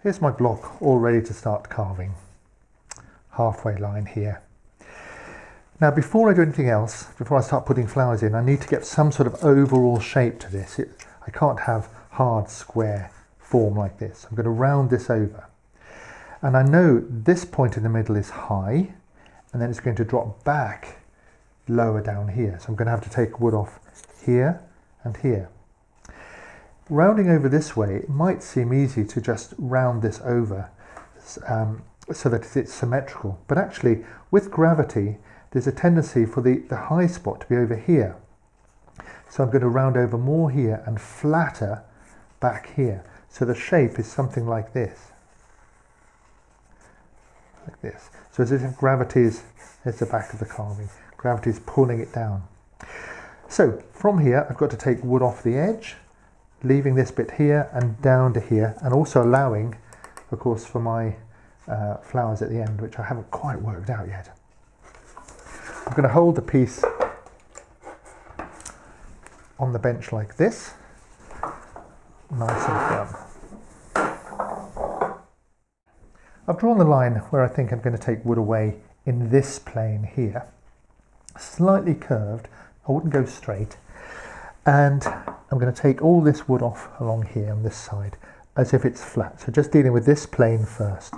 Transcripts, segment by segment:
Here's my block all ready to start carving. Halfway line here. Now before I do anything else, before I start putting flowers in, I need to get some sort of overall shape to this. I can't have hard square form like this. I'm going to round this over. And I know this point in the middle is high, and then it's going to drop back lower down here. So I'm going to have to take wood off here and here. Rounding over this way, it might seem easy to just round this over so that it's symmetrical. But actually, with gravity, there's a tendency for the high spot to be over here. So I'm going to round over more here and flatter back here. So the shape is something like this. Like this. So as if gravity is, there's the back of the carving. Gravity is pulling it down. So from here, I've got to take wood off the edge, leaving this bit here and down to here, and also allowing, of course, for my flowers at the end, which I haven't quite worked out yet. I'm going to hold the piece on the bench like this, nice and firm. I've drawn the line where I think I'm going to take wood away in this plane here, slightly curved. I wouldn't go straight, and I'm going to take all this wood off along here on this side as if it's flat. So just dealing with this plane first.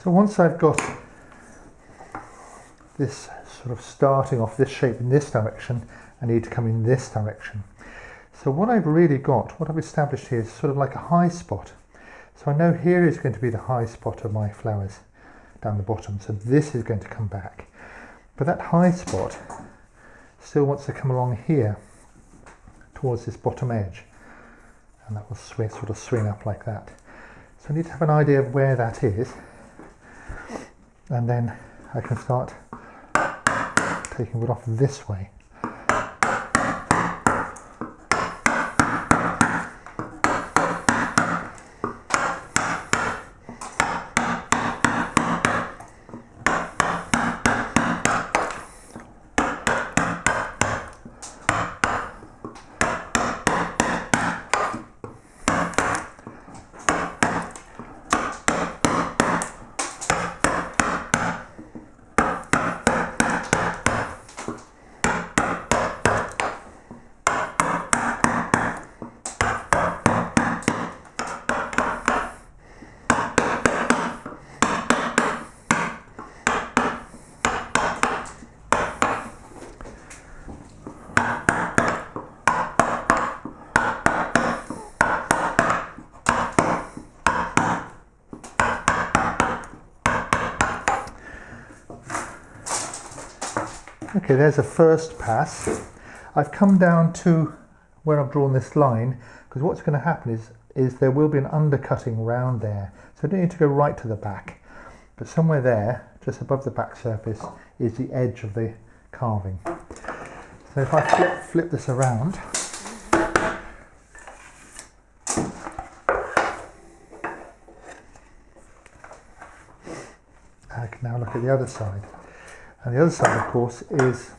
So once I've got this sort of starting off this shape in this direction, I need to come in this direction. So what I've really got, what I've established here is sort of like a high spot. So I know here is going to be the high spot of my flowers down the bottom. So this is going to come back. But that high spot still wants to come along here towards this bottom edge. And that will sort of swing up like that. So I need to have an idea of where that is. And then I can start taking wood off this way. Okay, there's a first pass. I've come down to where I've drawn this line, because what's going to happen is there will be an undercutting round there. So I don't need to go right to the back, but somewhere there, just above the back surface, is the edge of the carving. So if I flip this around, I can now look at the other side. And the other side, of course, is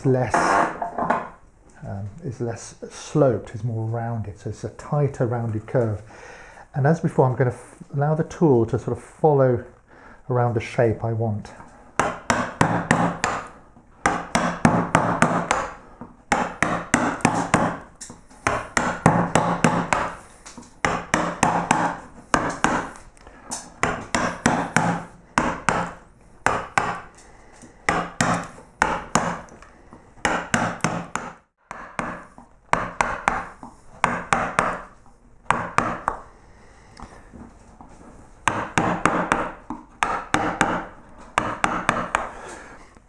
less sloped, is more rounded. So it's a tighter, rounded curve. And as before, I'm going to allow the tool to sort of follow around the shape I want.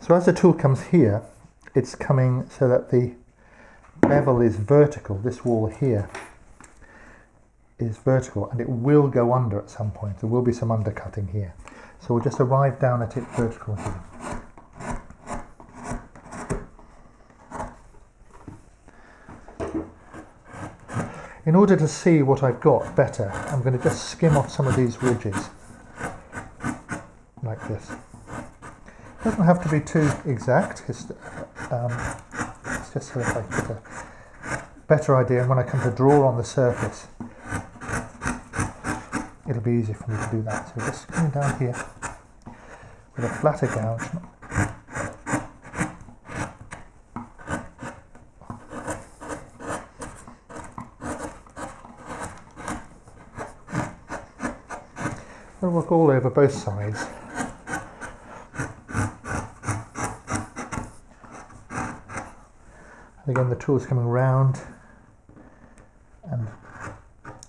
So as the tool comes here, it's coming so that the bevel is vertical. This wall here is vertical, and it will go under at some point. There will be some undercutting here. So we'll just arrive down at it vertical here. In order to see what I've got better, I'm going to just skim off some of these ridges, like this. It doesn't have to be too exact, it's just so that I get a better idea, and when I come to draw on the surface, it'll be easy for me to do that. So just coming down here with a flatter gouge. I'll work all over both sides. Again, the tool's coming round, and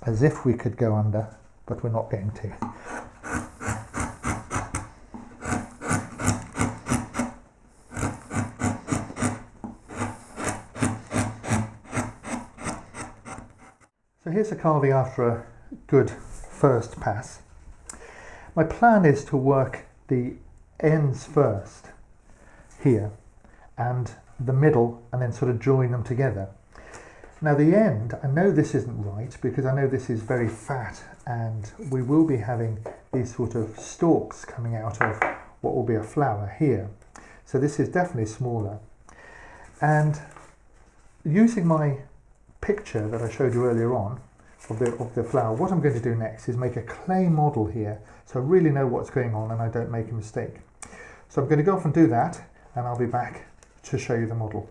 as if we could go under, but we're not going to. So here's the carving after a good first pass. My plan is to work the ends first here, and the middle, and then sort of join them together. Now the end, I know this isn't right because I know this is very fat, and we will be having these sort of stalks coming out of what will be a flower here. So this is definitely smaller. And using my picture that I showed you earlier on of the flower, what I'm going to do next is make a clay model here, so I really know what's going on and I don't make a mistake. So I'm going to go off and do that, and I'll be back to show you the model.